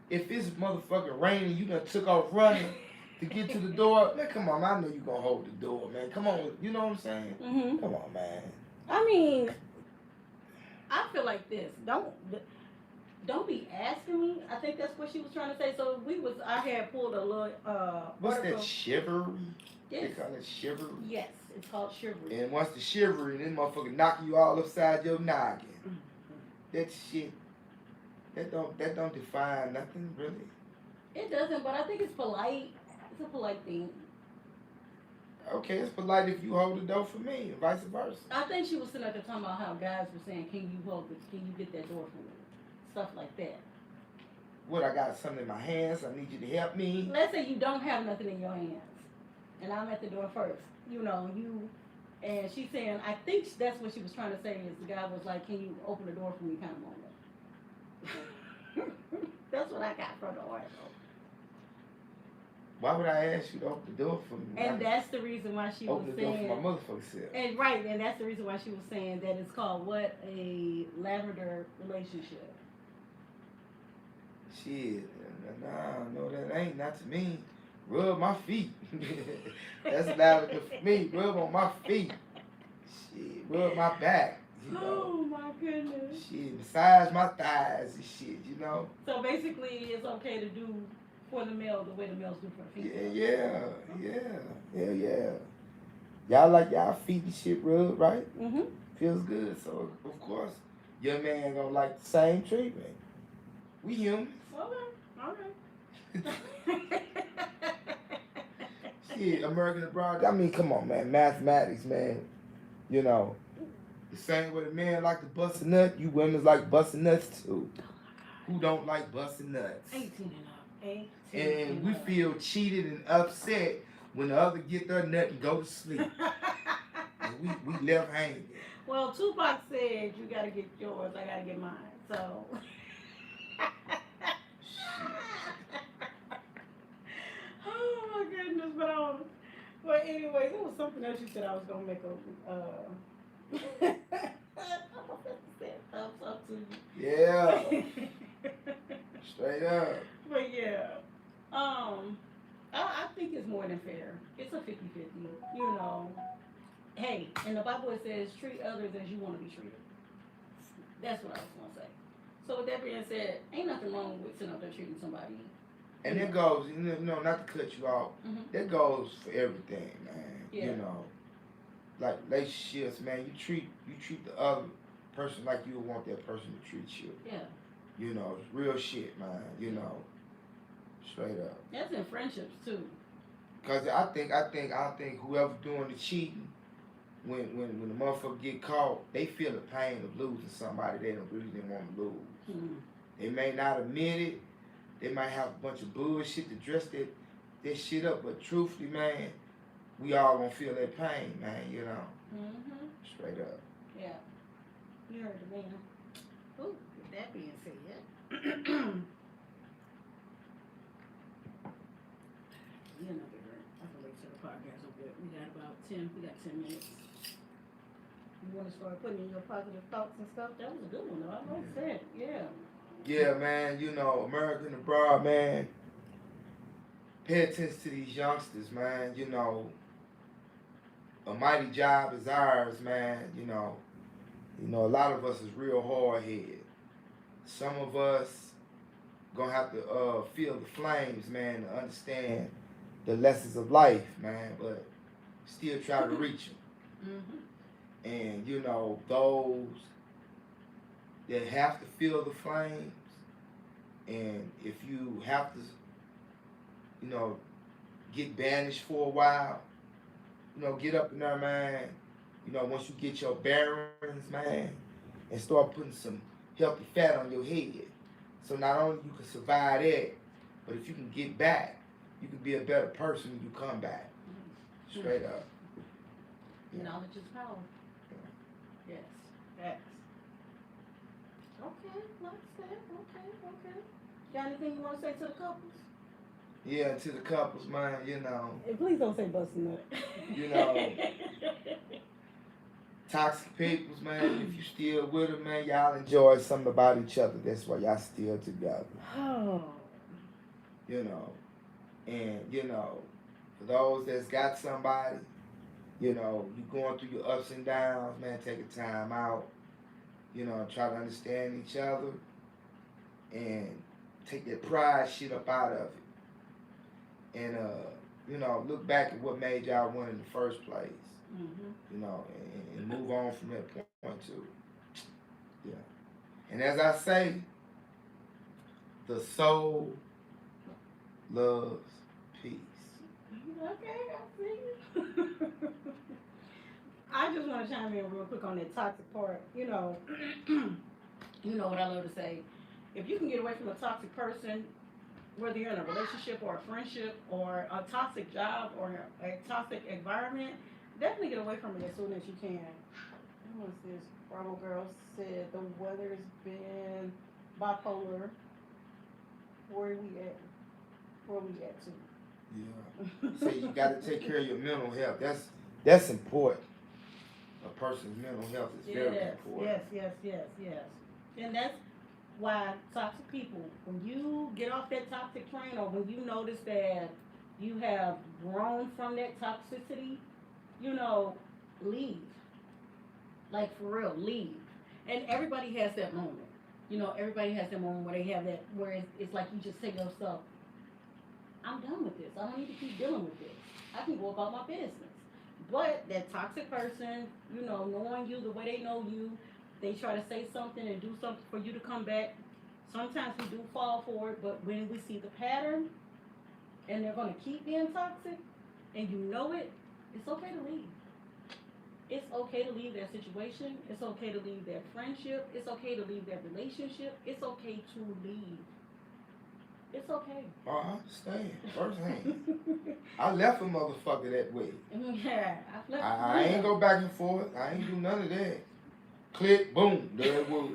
If it's motherfucking raining, you done took off running to get to the door, man, come on, I know you gonna hold the door, man. Come on, you know what I'm saying? Mm-hmm. Come on, man. I mean, I feel like this. Don't be asking me. I think that's what she was trying to say. So I had pulled a little What's article. that, chivalry? Yes. They call it chivalry? Yes, it's called chivalry. And once the chivalry, then motherfucker knock you all upside your noggin. Mm-hmm. That shit, that don't define nothing, really. It doesn't, but I think it's polite. It's a polite thing. Okay, it's polite if you hold the door for me, and vice versa. I think she was sitting there talking about how guys were saying, "Can you get that door for me?" Stuff like that. What, I got something in my hands, I need you to help me. Let's say you don't have nothing in your hands, and I'm at the door first. And she's saying, I think that's what she was trying to say is the guy was like, "Can you open the door for me?" kind of moment. That's what I got from the article. Why would I ask you to open the door for me? And that's the reason why she was saying. Open the saying. door for my motherfucking self. And right, and that's the reason why she was saying that it's called what? A lavender relationship. Shit, no, that ain't, not to me. Rub my feet. That's lavender for me. Rub on my feet. Shit, rub my back. You know? Oh my goodness. Shit, massage my thighs and shit, you know? So basically, it's okay to do for the male the way the males do for the female. Yeah. Y'all like y'all feet and shit rubbed, right? Mm-hmm. Feels good. So, of course, your man gonna like the same treatment. We humans. Okay. Shit, American Abroad. I mean, come on, man. Mathematics, man. You know, the same way the men like to bust a nut, you women like busting nuts too. Who don't like busting nuts? 18 and up. And we feel cheated and upset when the other get their nut and go to sleep. And we left hanging. Well, Tupac said you gotta get yours, I gotta get mine. So. Oh my goodness, but anyways, it was something else you said I was gonna make a thumbs up to you. Yeah. Straight up. But yeah. I think it's more than fair. It's a 50-50, you know. Hey, and the Bible it says treat others as you want to be treated. That's what I was gonna say. So with that being said, ain't nothing wrong with sitting up there treating somebody. And that goes, you know, not to cut you off, that goes for everything, man. Yeah. You know, like relationships, man. You treat the other person like you would want that person to treat you. Yeah. You know, it's real shit, man. You know, straight up. That's in friendships too. Cause I think whoever doing the cheating, when the motherfucker get caught, they feel the pain of losing somebody they don't really didn't want to lose. Mm-hmm. They may not admit it. They might have a bunch of bullshit to dress that shit up, but truthfully, man, we all gonna feel that pain, man. You know. Mm-hmm. Straight up. Yeah. You heard the man. Ooh, with that being said, you know, I feel like 10. We got 10 minutes. You want to start putting in your positive thoughts and stuff? That was a good one, though. I like that. Yeah. Yeah, man, you know, American abroad, man. Pay attention to these youngsters, man. You know, a mighty job is ours, man. A lot of us is real hard headed. Some of us gonna have to feel the flames, man, to understand the lessons of life, man. But still try to reach them. And those that have to feel the flames, and if you have to, get banished for a while, get up in there, man. Once you get your bearings, man, and start putting some healthy fat on your head. So not only you can survive that, but if you can get back, you can be a better person when you come back. Straight up. Yeah. Knowledge is power. Yeah. Yes. Facts. Okay, like I said, okay. Got anything you want to say to the couples? Yeah, to the couples, man, Hey, please don't say busting nut. Toxic peoples, man, if you still with them, man, y'all enjoy something about each other. That's why y'all still together. Oh. And, for those that's got somebody, you going through your ups and downs, man, take a time out, try to understand each other and take that pride shit up out of it. And, look back at what made y'all win in the first place. And move on from that point too. Yeah. And as I say, the soul loves peace. Okay, I see you. I just want to chime in real quick on that toxic part. You know what I love to say. If you can get away from a toxic person, whether you're in a relationship or a friendship or a toxic job or a toxic environment, definitely get away from it as soon as you can. What's this? Bravo Girl said the weather's been bipolar. Where we at? Where we at too? Yeah. So you got to take care of your mental health. That's important. A person's mental health is very important. Yes. And that's why toxic people, when you get off that toxic train or when you notice that you have grown from that toxicity, leave. Like for real, leave. And everybody has that moment. Everybody has that moment where they have that, where it's like you just say to yourself, I'm done with this. I don't need to keep dealing with this. I can go about my business. But that toxic person, knowing you the way they know you, they try to say something and do something for you to come back. Sometimes we do fall for it, but when we see the pattern and they're going to keep being toxic and you know it, it's okay to leave. It's okay to leave that situation. It's okay to leave that friendship. It's okay to leave that relationship. It's okay to leave. It's okay. Oh, I understand. Firsthand. I left a motherfucker that way. Yeah, I ain't go back and forth. I ain't do none of that. Click, boom, there it was.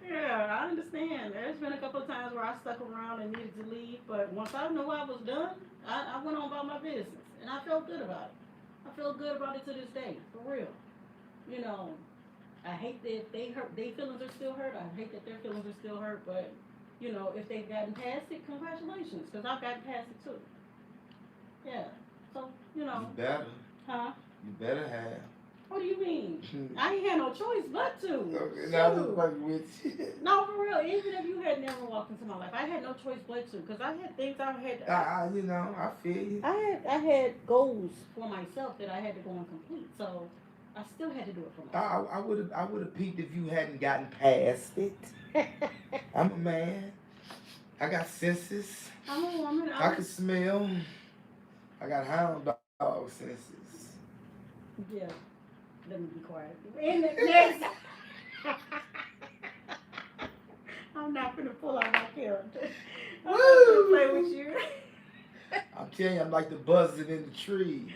Yeah, I understand. There's been a couple of times where I stuck around and needed to leave, but once I knew I was done, I went on about my business, and I felt good about it. I feel good about it to this day, for real. I hate that if they hurt, their feelings are still hurt. I hate that their feelings are still hurt, but if they've gotten past it, congratulations, because I've gotten past it too. Yeah. So You better. Huh? You better have. What do you mean? I ain't had no choice but to. Okay, now I'm just fucking with you. No, for real. Even if you had never walked into my life, I had no choice but to, because I had things I had. I feel you. I had goals for myself that I had to go and complete, so I still had to do it for myself. I would have peaked if you hadn't gotten past it. I'm a man. I got senses. I'm a woman. I can smell. I got hound dog senses. Yeah. Let me be quiet. Yes. I'm not gonna pull out my character. I'm not gonna play with you. I'm telling you, I'm like the buzzard in the trees.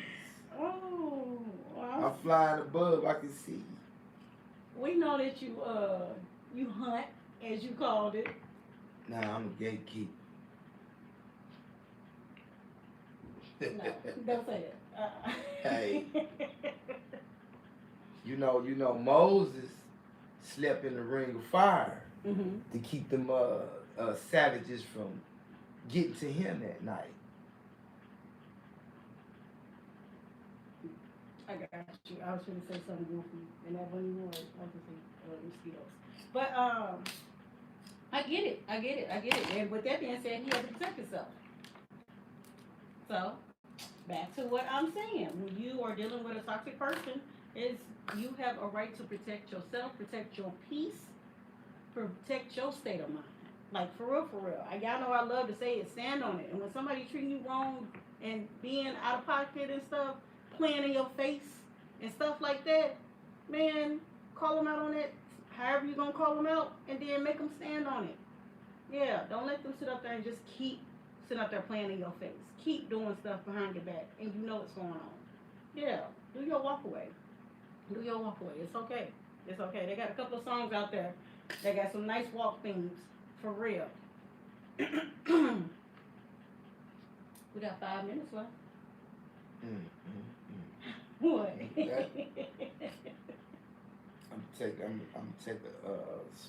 Oh. Wow. I'm flying above. I can see. We know that you hunt, as you called it. Nah, I'm a gatekeeper. No, don't say it. Hey. You know, Moses slept in the ring of fire to keep them savages from getting to him at night. I got you. I was going to say something goofy, and that wasn't even right. I was going to say mosquitoes. But I get it. And with that being said, he had to protect himself. So, back to what I'm saying. When you are dealing with a toxic person, is you have a right to protect yourself, protect your peace, protect your state of mind. Like, for real. Y'all know I love to say it, stand on it. And when somebody treating you wrong and being out of pocket and stuff, playing in your face and stuff like that, man, call them out on it. However you gonna call them out, and then make them stand on it. Yeah, don't let them sit up there and just keep sitting up there playing in your face. Keep doing stuff behind your back, and you know what's going on. Yeah, do your walk away. It's okay. They got a couple of songs out there. They got some nice walk themes, for real. We got 5 minutes left. What? I'm take a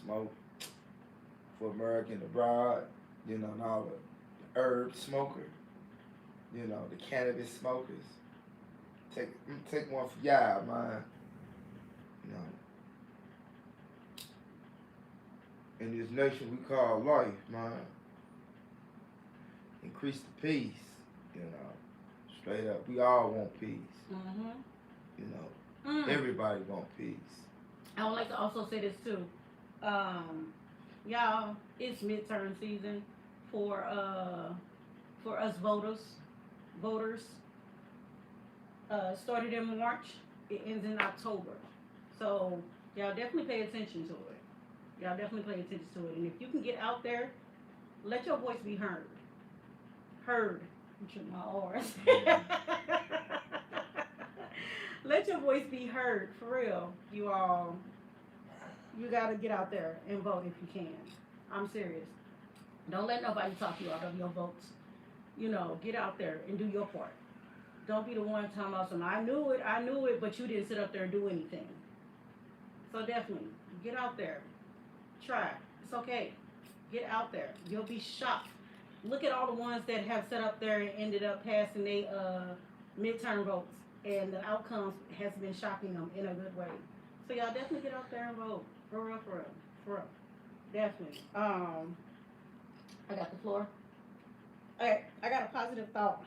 smoke for American abroad, and all the herb smoker, the cannabis smokers. Take one for y'all, man. In this nation we call life, man. Increase the peace, straight up. We all want peace. Everybody want peace. I would like to also say this too. Y'all, it's midterm season for us voters. Started in March, it ends in October. So y'all definitely pay attention to it. And if you can get out there, let your voice be heard. Which is my R's. Let your voice be heard, for real. You gotta get out there and vote if you can. I'm serious. Don't let nobody talk you out of your votes. Get out there and do your part. Don't be the one talking about something. I knew it, but you didn't sit up there and do anything. So definitely, get out there. Try. It's okay. Get out there. You'll be shocked. Look at all the ones that have sat up there and ended up passing their midterm votes, and the outcomes has been shocking them in a good way. So y'all definitely get out there and vote. For real. Definitely. I got the floor. Okay, I got a positive thought.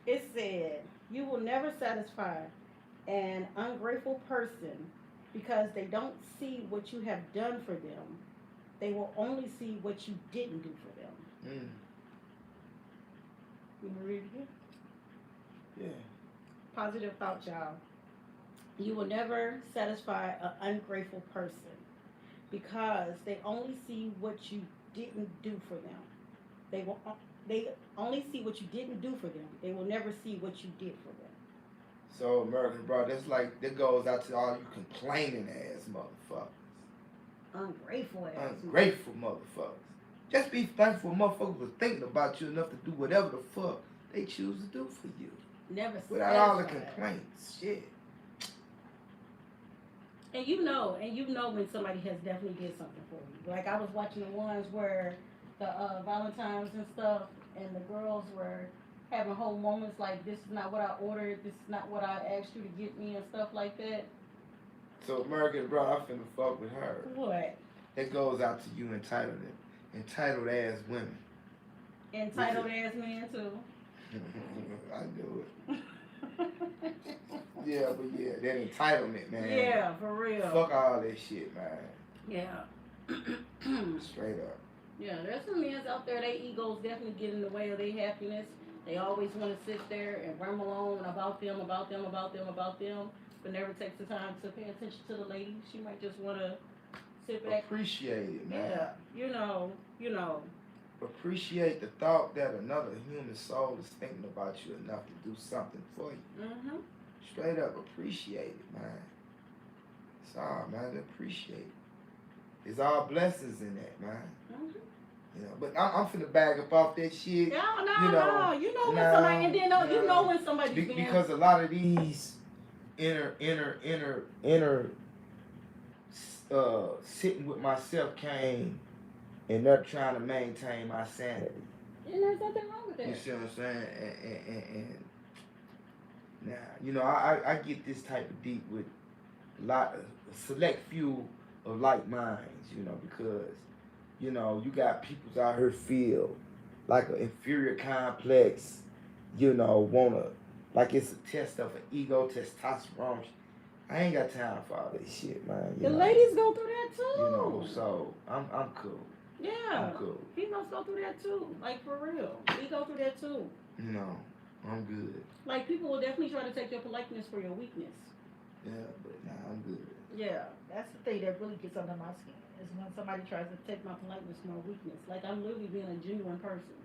It said, you will never satisfy an ungrateful person because they don't see what you have done for them. They will only see what you didn't do for them. You want to read it again? Yeah. Positive thought, y'all. You will never satisfy an ungrateful person because they only see what you didn't do for them. They only see what you didn't do for them. They will never see what you did for them. So, American bro, that goes out to all you complaining ass motherfuckers. Ungrateful motherfuckers. Just be thankful motherfuckers was thinking about you enough to do whatever the fuck they choose to do for you. Never without all the complaints. Shit. And you know when somebody has definitely did something for you. Like, I was watching the ones where the Valentine's and stuff, and the girls were having whole moments like, this is not what I ordered, this is not what I asked you to get me, and stuff like that. So, American bro, I finna fuck with her. What? It goes out to you entitled ass women. Entitled ass men too. I knew it. Yeah, but yeah, that entitlement, man. Yeah, for real. Fuck all that shit, man. Yeah. Straight up. Yeah, there's some men out there, their egos definitely get in the way of their happiness. They always want to sit there and ramble on about them, but never takes the time to pay attention to the lady. She might just want to sit back. Appreciate it, man. Yeah, you know. Appreciate the thought that another human soul is thinking about you enough to do something for you. Mm-hmm. Straight up appreciate it, man. It's all, man. Appreciate it. There's all blessings in that, man. Mm-hmm. You know, but I'm finna bag up off that shit. No. You know when nah, somebody, and then you know when somebody's being. Because a lot of these inner sitting with myself came, and they're trying to maintain my sanity. And there's nothing wrong with that. You see what I'm saying? And now, you know, I get this type of deep with a select few of like minds, you know, because, you know, you got peoples out here feel like an inferior complex, you know, like it's a test of an ego, testosterone. I ain't got time for all this shit, man. The ladies go through that too. You know, so I'm cool. Yeah. I'm cool. Females go through that too. Like, for real. We go through that too. No, I'm good. Like, people will definitely try to take your politeness for your weakness. Yeah, but nah, I'm good. Yeah, that's the thing that really gets under my skin, is when somebody tries to take my politeness for my weakness. Like, I'm literally being a genuine person.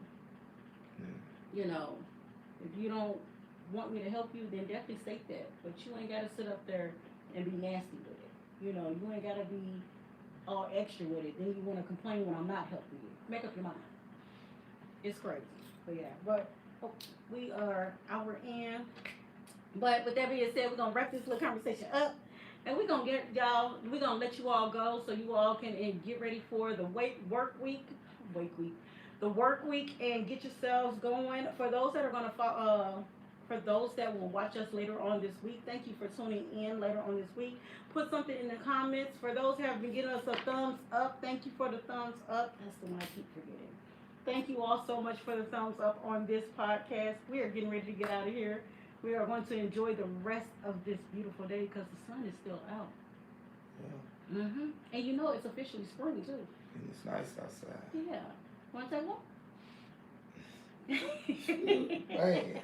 You know, if you don't want me to help you, then definitely state that. But you ain't got to sit up there and be nasty with it. You know, you ain't got to be all extra with it. Then you want to complain when I'm not helping you. Make up your mind. It's crazy. But yeah, but we are hour in. But with that being said, we're going to wrap this little conversation up. And we're going to let you all go so you all can get ready for the work week. The work week, and get yourselves going. For those that are going to for those that will watch us later on this week, thank you for tuning in later on this week. Put something in the comments. For those who have been giving us a thumbs up, thank you for the thumbs up. That's the one I keep forgetting. Thank you all so much for the thumbs up on this podcast. We are getting ready to get out of here. We are going to enjoy the rest of this beautiful day because the sun is still out. Yeah. And you know it's officially spring too. And it's nice outside. Yeah. Want to take one? Man.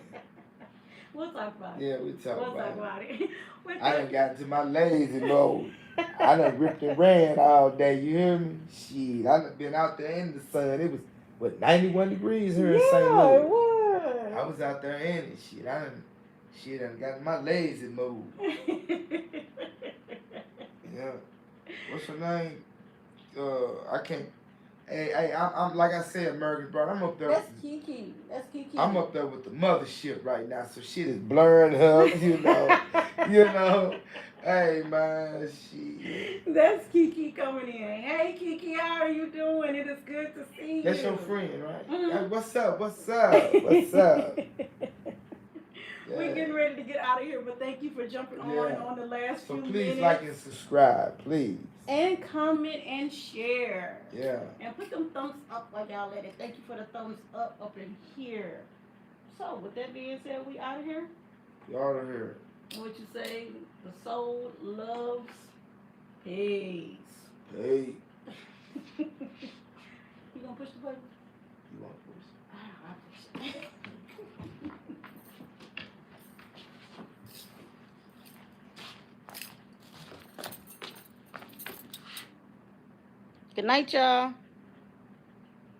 We'll talk about it. Yeah, we'll talk about it. I done got into my lazy mode. I done ripped and ran all day, you hear me? Shit, I done been out there in the sun. It was, 91 degrees here in St. Louis. Yeah, it was. I was out there in it, shit. I done got in my lazy mode. Yeah. What's her name? I can't. Hey, I'm like I said, American bro. I'm up there. That's Kiki. I'm up there with the mothership right now, so shit is blurring up, you know. You know. Hey man, shit. That's Kiki coming in. Hey Kiki, how are you doing? It is good to see you. That's your friend, right? Mm-hmm. Hey, what's up? We're getting ready to get out of here, but thank you for jumping on the last few minutes. So please like and subscribe, please. And comment and share. Yeah. And put them thumbs up like y'all let it. Thank you for the thumbs up in here. So with that being said, we out of here? We out of here. What you say? The soul loves peace. Hey. You gonna push the button? You want to push? I'll push it. Good night, y'all.